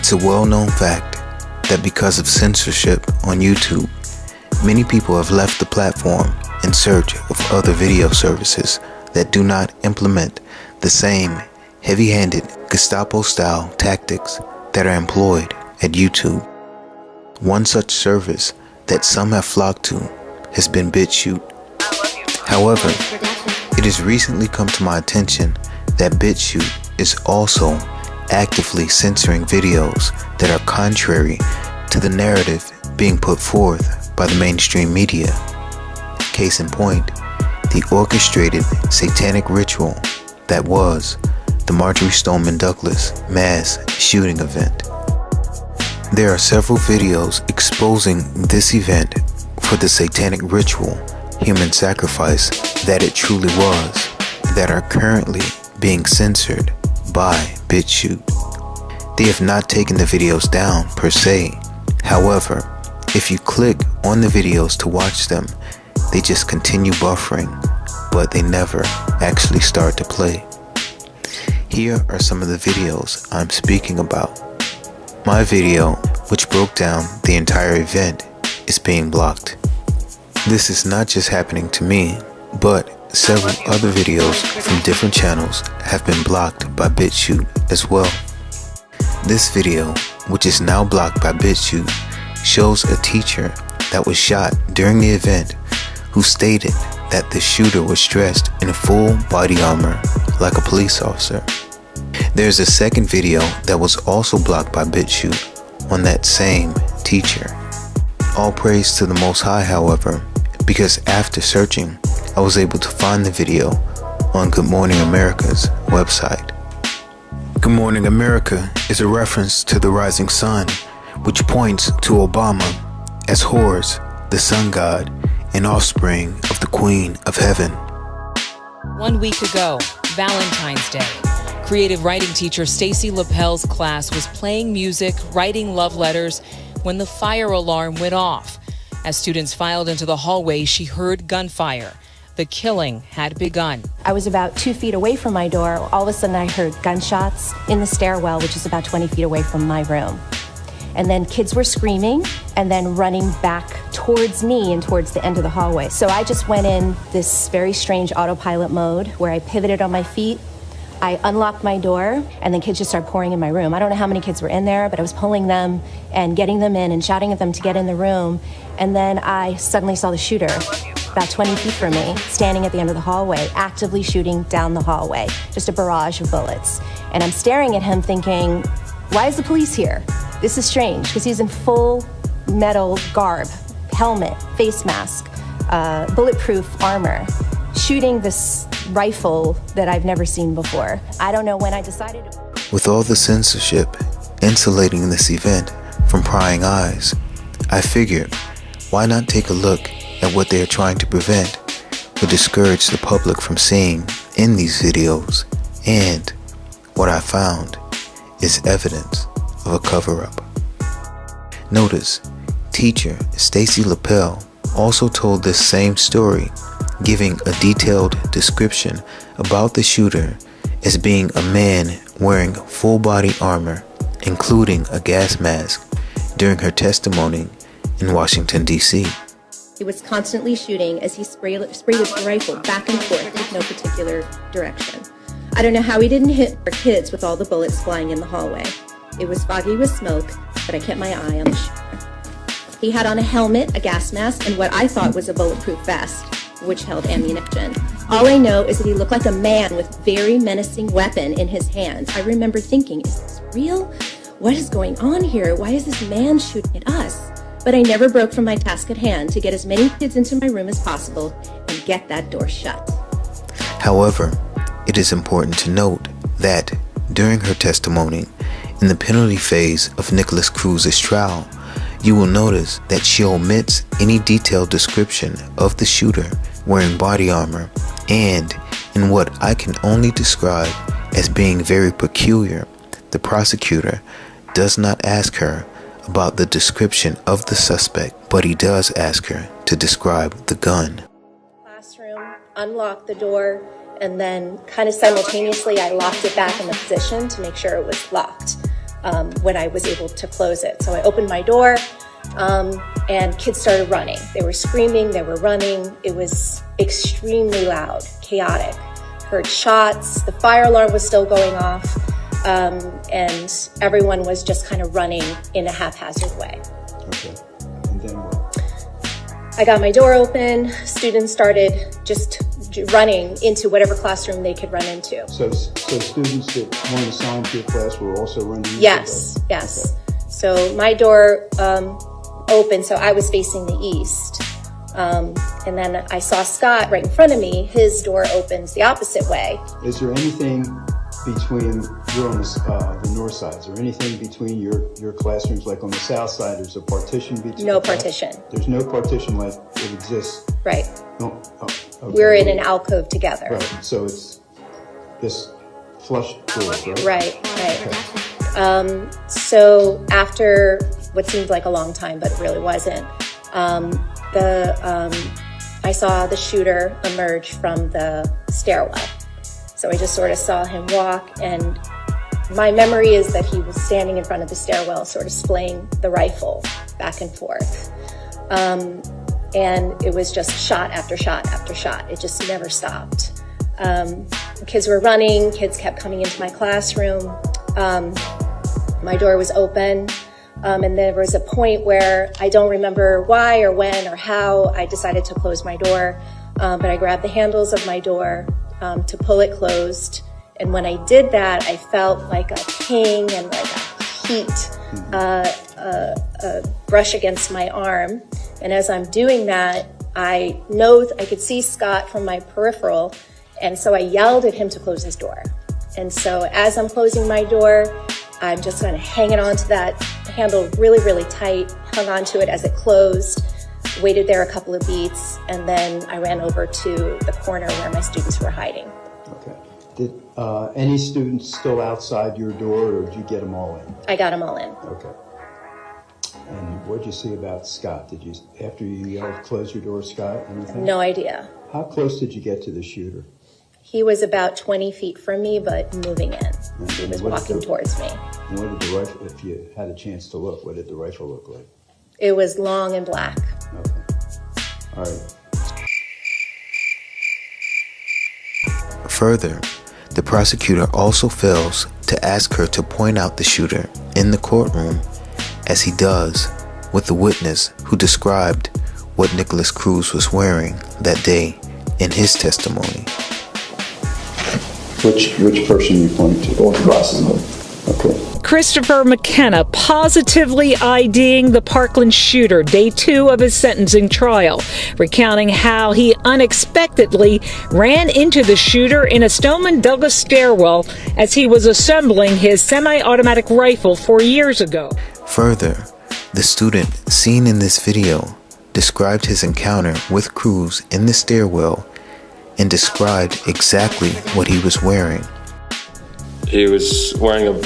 It's a well-known fact that because of censorship on YouTube, many people have left the platform in search of other video services that do not implement the same heavy-handed Gestapo-style tactics that are employed at YouTube. One such service that some have flocked to has been BitChute. However, it has recently come to my attention that BitChute is also actively censoring videos that are contrary to the narrative being put forth by the mainstream media. Case in point, the orchestrated satanic ritual that was the Marjory Stoneman Douglas mass shooting event. There are several videos exposing this event for the satanic ritual, human sacrifice that it truly was, that are currently being censored by BitChute. They have not taken the videos down per se. However, if you click on the videos to watch them, they just continue buffering, but they never actually start to play. Here are some of the videos I'm speaking about. My video, which broke down the entire event, is being blocked. This is not just happening to me, but several other videos from different channels have been blocked by BitChute as well. This video, which is now blocked by BitChute, shows a teacher that was shot during the event who stated that the shooter was dressed in full body armor like a police officer. There's a second video that was also blocked by BitChute on that same teacher. All praise to the Most High, however, because after searching, I was able to find the video on Good Morning America's website. Good Morning America is a reference to the rising sun, which points to Obama as Horus, the sun god, and offspring of the Queen of Heaven. 1 week ago, Valentine's Day, creative writing teacher Stacy Lapel's class was playing music, writing love letters, when the fire alarm went off. As students filed into the hallway, she heard gunfire. The killing had begun. I was about 2 feet away from my door. All of a sudden, I heard gunshots in the stairwell, which is about 20 feet away from my room. And then kids were screaming and then running back towards me and towards the end of the hallway. So I just went in this very strange autopilot mode where I pivoted on my feet. I unlocked my door, and then kids just started pouring in my room. I don't know how many kids were in there, but I was pulling them and getting them in and shouting at them to get in the room. And then I suddenly saw the shooter about 20 feet from me, standing at the end of the hallway, actively shooting down the hallway, just a barrage of bullets. And I'm staring at him thinking, why is the police here? This is strange, because he's in full metal garb, helmet, face mask, bulletproof armor, shooting this rifle that I've never seen before. I don't know when I decided to... With all the censorship insulating this event from prying eyes, I figured, why not take a look at what they are trying to prevent or discourage the public from seeing in these videos, and what I found is evidence of a cover-up. Notice, teacher Stacy Lapel also told this same story, giving a detailed description about the shooter as being a man wearing full body armor, including a gas mask, during her testimony in Washington, D.C. He was constantly shooting as he sprayed his rifle back and forth with no particular direction. I don't know how he didn't hit our kids with all the bullets flying in the hallway. It was foggy with smoke, but I kept my eye on the shooter. He had on a helmet, a gas mask, and what I thought was a bulletproof vest, which held ammunition. All I know is that he looked like a man with a very menacing weapon in his hand. I remember thinking, is this real? What is going on here? Why is this man shooting at us? But I never broke from my task at hand to get as many kids into my room as possible and get that door shut. However, it is important to note that during her testimony, in the penalty phase of Nicholas Cruz's trial, you will notice that she omits any detailed description of the shooter wearing body armor, and in what I can only describe as being very peculiar, the prosecutor does not ask her about the description of the suspect, but he does ask her to describe the gun. Classroom, unlocked the door, and then kind of simultaneously I locked it back in the position to make sure it was locked. when I was able to close it. So I opened my door, and kids started running. They were screaming, they were running. It was extremely loud, chaotic. Heard shots, the fire alarm was still going off, and everyone was just kind of running in a haphazard way. Okay, and then what? I got my door open, students started just running into whatever classroom they could run into. So students that weren't assigned to your class were also running into Yes. Okay. So my door opened, so I was facing the east. And then I saw Scott right in front of me. His door opens the opposite way. Is there anything between, you're on the north side, is there anything between your classrooms, like on the south side, there's a partition between? No partition. There's no partition like it exists? Right. No. Oh, okay. We're in an alcove together. Right, so it's this flush doors, right? Right. Okay. So after what seemed like a long time, but it really wasn't, I saw the shooter emerge from the stairwell. So I just sort of saw him walk, and my memory is that he was standing in front of the stairwell, sort of splaying the rifle back and forth. And it was just shot after shot after shot. It just never stopped. Kids were running, kids kept coming into my classroom. My door was open. And there was a point where I don't remember why or when or how I decided to close my door, but I grabbed the handles of my door to pull it closed. And when I did that, I felt like a ping and like a heat brush against my arm. And as I'm doing that, I know I could see Scott from my peripheral, and so I yelled at him to close his door. And so as I'm closing my door, I'm just kind of hanging on to that handle really, really tight, hung on to it as it closed, waited there a couple of beats, and then I ran over to the corner where my students were hiding. Okay. Did any students still outside your door, or did you get them all in? I got them all in. Okay. And what did you see about Scott? Did you, after you yelled, close your door, Scott, anything? No idea. How close did you get to the shooter? He was about 20 feet from me, but moving in. He was walking towards me. And what did the rifle, if you had a chance to look, what did the rifle look like? It was long and black. Okay. All right. Further, the prosecutor also fails to ask her to point out the shooter in the courtroom, as he does with the witness who described what Nicholas Cruz was wearing that day in his testimony. Which person you point to? With glasses on. Okay. Christopher McKenna positively IDing the Parkland shooter day 2 of his sentencing trial, recounting how he unexpectedly ran into the shooter in a Stoneman Douglas stairwell as he was assembling his semi-automatic rifle 4 years ago. Further, the student seen in this video described his encounter with Cruz in the stairwell and described exactly what he was wearing. He was wearing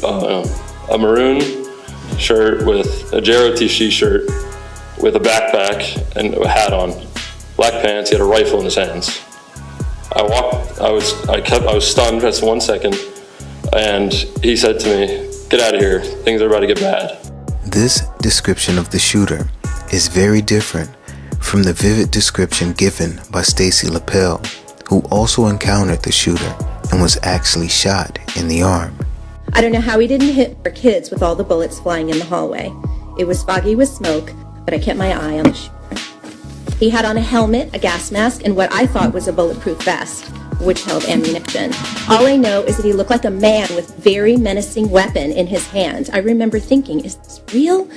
a maroon shirt with a JROTC shirt with a backpack and a hat on, black pants. He had a rifle in his hands. I was stunned for just 1 second, and he said to me, "Get out of here, things are about to get bad." This description of the shooter is very different from the vivid description given by Stacy Lapel, who also encountered the shooter and was actually shot in the arm. I don't know how he didn't hit our kids with all the bullets flying in the hallway. It was foggy with smoke, but I kept my eye on the shooter. He had on a helmet, a gas mask, and what I thought was a bulletproof vest, which held ammunition. All I know is that he looked like a man with a very menacing weapon in his hand. I remember thinking, is this real?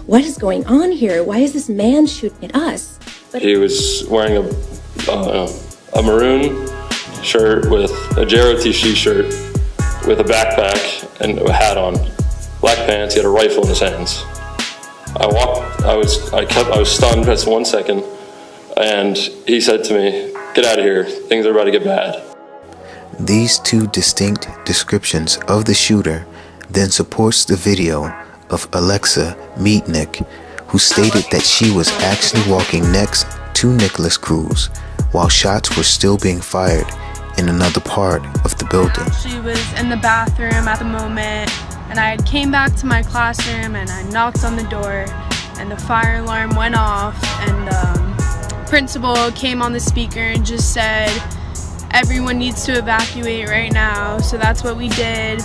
What is going on here? Why is this man shooting at us? But he was wearing a maroon shirt with a JROTC shirt with a backpack and a hat on, black pants. He had a rifle in his hands. I was stunned for just 1 second, and he said to me, "Get out of here, things are about to get bad." These two distinct descriptions of the shooter then supports the video of Alexa Meetnick, who stated that she was actually walking next to Nicholas Cruz while shots were still being fired in another part of the building. She was in the bathroom at the moment, And I came back to my classroom and I knocked on the door and the fire alarm went off, and principal came on the speaker and just said, everyone needs to evacuate right now. So that's what we did.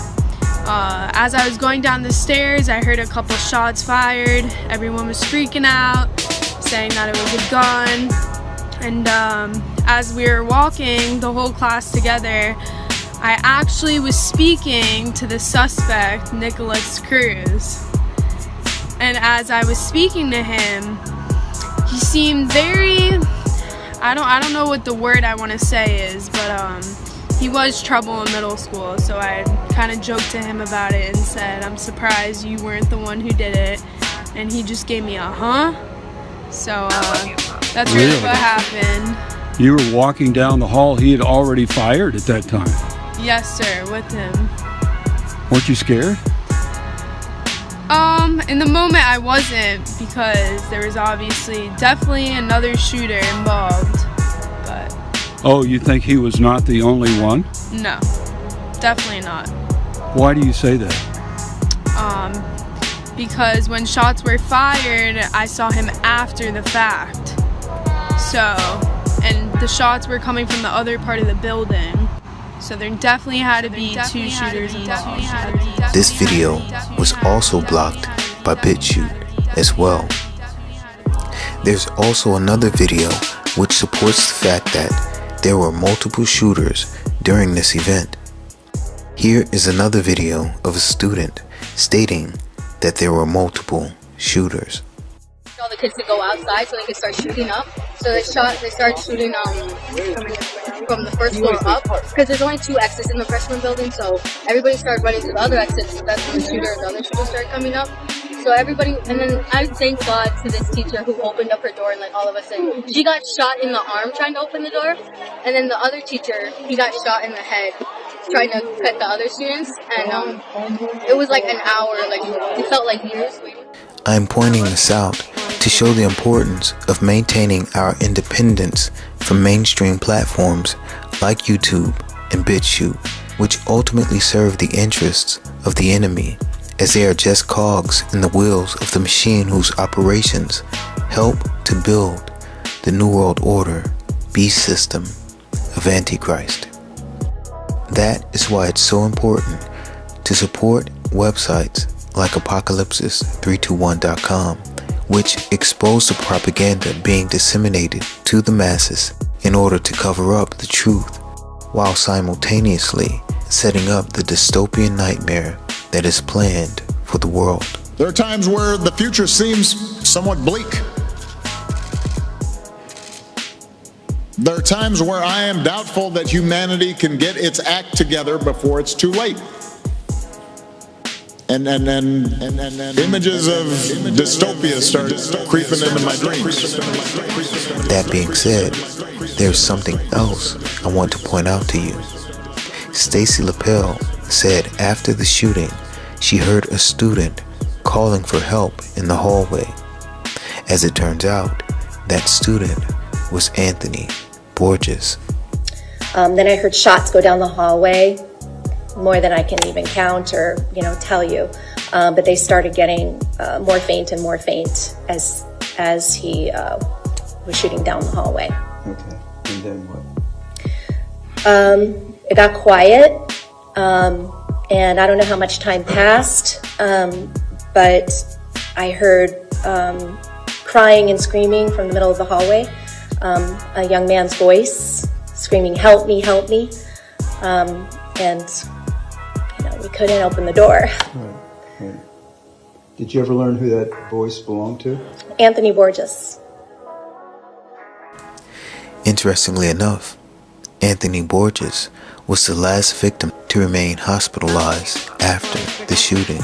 As I was going down the stairs, I heard a couple shots fired. Everyone was freaking out, saying that it was a gun. And as we were walking, the whole class together, I actually was speaking to the suspect, Nicholas Cruz. And as I was speaking to him, he seemed very, I don't know what the word I want to say is, but he was trouble in middle school, so I kind of joked to him about it and said, I'm surprised you weren't the one who did it. And he just gave me a huh? So that's really what happened. You were walking down the hall, he had already fired at that time? Yes, sir, with him. Weren't you scared? In the moment I wasn't, because there was definitely another shooter involved, but... Oh, you think he was not the only one? No, definitely not. Why do you say that? Because when shots were fired, I saw him after the fact. So, and the shots were coming from the other part of the building. So there definitely had to be two shooters involved. This video was also blocked by BitChute as well. There's also another video which supports the fact that there were multiple shooters during this event. Here is another video of a student stating that there were multiple shooters. All the kids to go outside so they could start shooting up. So they started shooting from the first floor up, because there's only 2 exits in the freshman building, so everybody started running to the other exits. So that's when the other shooter started coming up. So everybody, and then I thank God to this teacher who opened up her door and let all of us in. She got shot in the arm trying to open the door, and then the other teacher, he got shot in the head trying to cut the other students, and it was like an hour, like it felt like years. I am pointing this out to show the importance of maintaining our independence from mainstream platforms like YouTube and BitChute, which ultimately serve the interests of the enemy, as they are just cogs in the wheels of the machine whose operations help to build the New World Order beast system of Antichrist. That is why it's so important to support websites like apocalypsis321.com, which expose the propaganda being disseminated to the masses in order to cover up the truth, while simultaneously setting up the dystopian nightmare that is planned for the world. There are times where the future seems somewhat bleak. There are times where I am doubtful that humanity can get its act together before it's too late. And images of dystopia start creeping into my dreams. That being said, there's something else I want to point out to you. Stacy Lapel said after the shooting, she heard a student calling for help in the hallway. As it turns out, that student was Anthony Borges. Then I heard shots go down the hallway, more than I can even count or, tell you. But they started getting more faint and more faint as he was shooting down the hallway. Okay, and then what? It got quiet, and I don't know how much time passed, but I heard crying and screaming from the middle of the hallway, a young man's voice screaming, "Help me, help me," and we couldn't open the door. Right. Did you ever learn who that voice belonged to? Anthony Borges. Interestingly enough, Anthony Borges was the last victim to remain hospitalized after the shooting.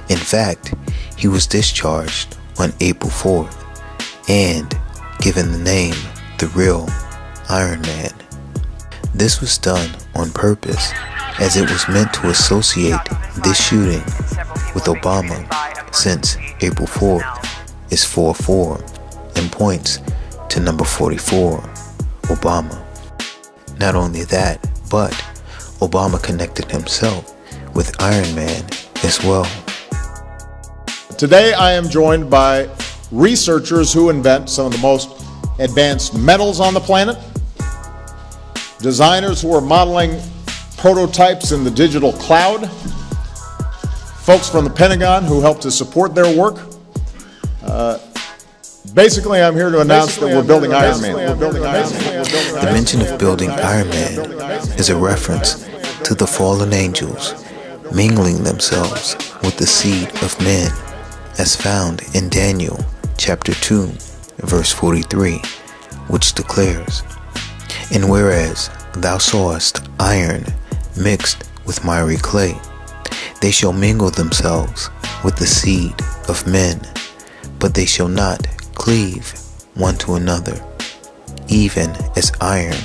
In fact, he was discharged on April 4th and given the name The Real Iron Man. This was done on purpose, as it was meant to associate this shooting with Obama, since April 4th is 4-4 and points to number 44, Obama. Not only that, but Obama connected himself with Iron Man as well. Today I am joined by researchers who invent some of the most advanced metals on the planet, designers who are modeling prototypes in the digital cloud, folks from the Pentagon who help to support their work. Basically, I'm here to announce that we're building Iron Man. The mention of building Iron Man is a reference to the fallen angels mingling themselves with the seed of men, as found in Daniel chapter 2, verse 43, which declares, "And whereas thou sawest iron mixed with miry clay, they shall mingle themselves with the seed of men, but they shall not cleave one to another, even as iron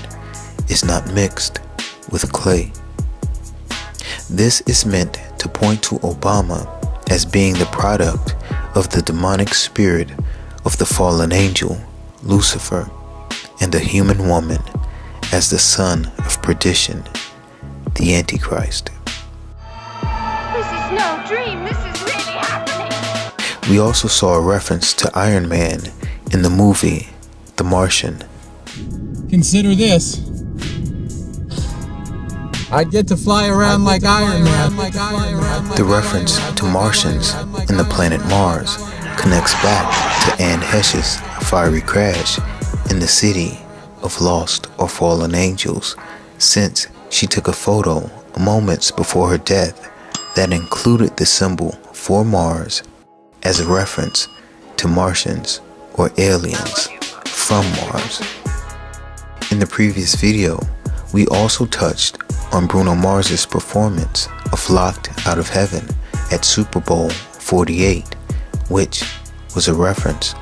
is not mixed with clay." This is meant to point to Obama as being the product of the demonic spirit of the fallen angel, Lucifer, and the human woman as the son of perdition, the Antichrist. This is no dream, this is really happening. We also saw a reference to Iron Man in the movie The Martian. Consider this. I'd get to fly around like Iron Man. The reference to Martians in the planet Mars connects back to Anne Heche's fiery crash in the city of lost or fallen angels, since she took a photo moments before her death that included the symbol for Mars as a reference to Martians or aliens from Mars. In the previous video, we also touched on Bruno Mars's performance of Locked Out of Heaven at Super Bowl 48, which was a reference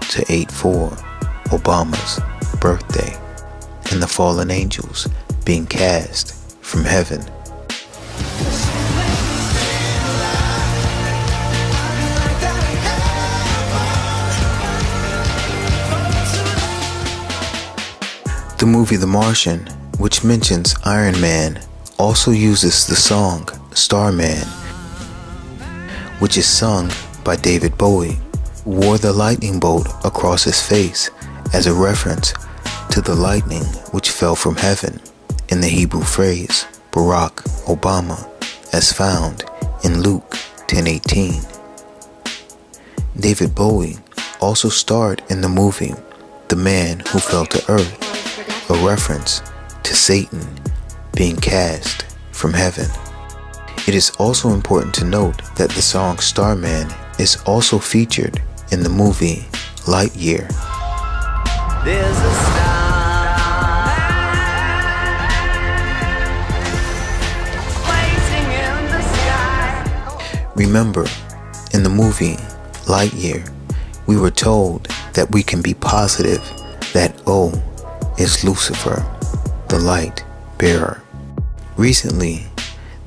to 8/4, Obama's birthday, and the fallen angels being cast from heaven. The movie The Martian, which mentions Iron Man, also uses the song Starman, which is sung by David Bowie, who wore the lightning bolt across his face as a reference to the lightning which fell from heaven in the Hebrew phrase Barack Obama, as found in Luke 10:18. David Bowie also starred in the movie The Man Who Fell to Earth, a reference to Satan being cast from heaven. It is also important to note that the song Starman is also featured in the movie Lightyear. There's a star waiting in the sky. Remember, in the movie Lightyear, we were told that we can be positive that O is Lucifer, the light bearer. Recently,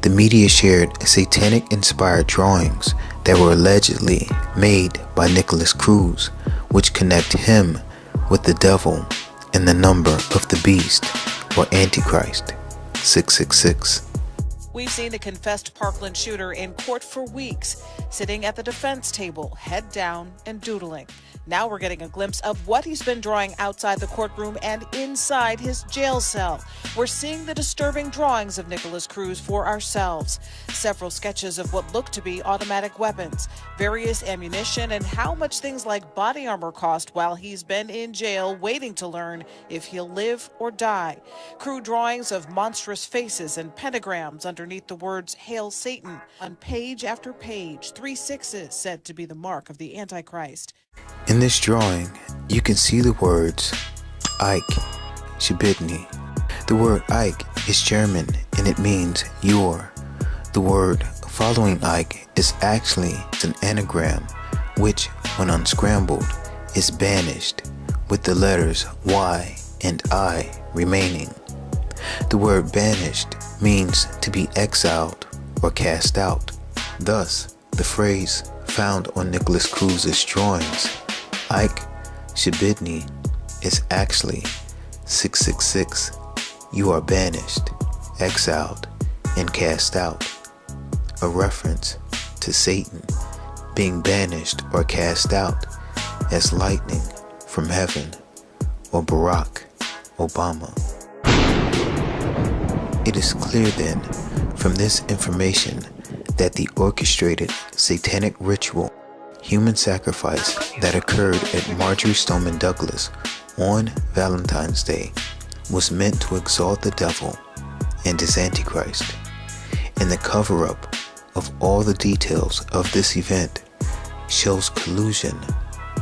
the media shared satanic-inspired drawings that were allegedly made by Nicholas Cruz, which connect him with the devil and the number of the beast, or Antichrist, 666. We've seen the confessed Parkland shooter in court for weeks, sitting at the defense table, head down and doodling. Now we're getting a glimpse of what he's been drawing outside the courtroom and inside his jail cell. We're seeing the disturbing drawings of Nicholas Cruz for ourselves. Several sketches of what look to be automatic weapons, various ammunition, and how much things like body armor cost while he's been in jail waiting to learn if he'll live or die. Crude drawings of monstrous faces and pentagrams underneath the words "Hail Satan" on page after page, 3 6s said to be the mark of the Antichrist. In this drawing, you can see the words Ike, Shibitny. The word Ike is German and it means your. The word following Ike is actually an anagram, which, when unscrambled, is banished, with the letters Y and I remaining. The word banished means to be exiled or cast out. Thus, the phrase found on Nicholas Cruz's drawings, Ike Shibitny, is actually 666. You are banished, exiled, and cast out. a reference to Satan being banished or cast out as lightning from heaven, or Barack Obama. It is clear then from this information that the orchestrated satanic ritual, human sacrifice that occurred at Marjory Stoneman Douglas on Valentine's Day was meant to exalt the devil and his Antichrist. And the cover-up of all the details of this event shows collusion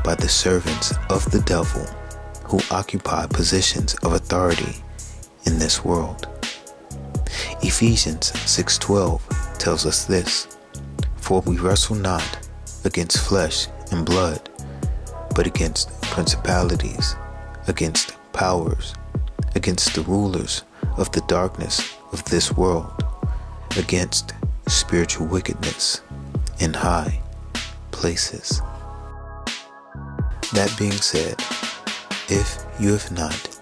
by the servants of the devil who occupy positions of authority in this world. Ephesians 6:12 tells us this, "For we wrestle not against flesh and blood, but against principalities, against powers, against the rulers of the darkness of this world, against spiritual wickedness in high places." That being said, if you have not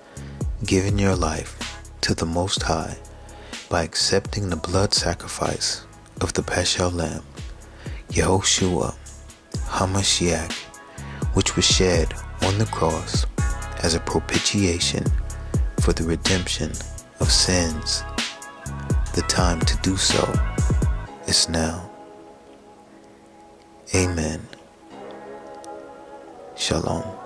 given your life to the Most High by accepting the blood sacrifice of the Paschal Lamb, Yahushua HaMashiach, which was shed on the cross as a propitiation for the redemption of sins, the time to do so is now. Amen. Shalom.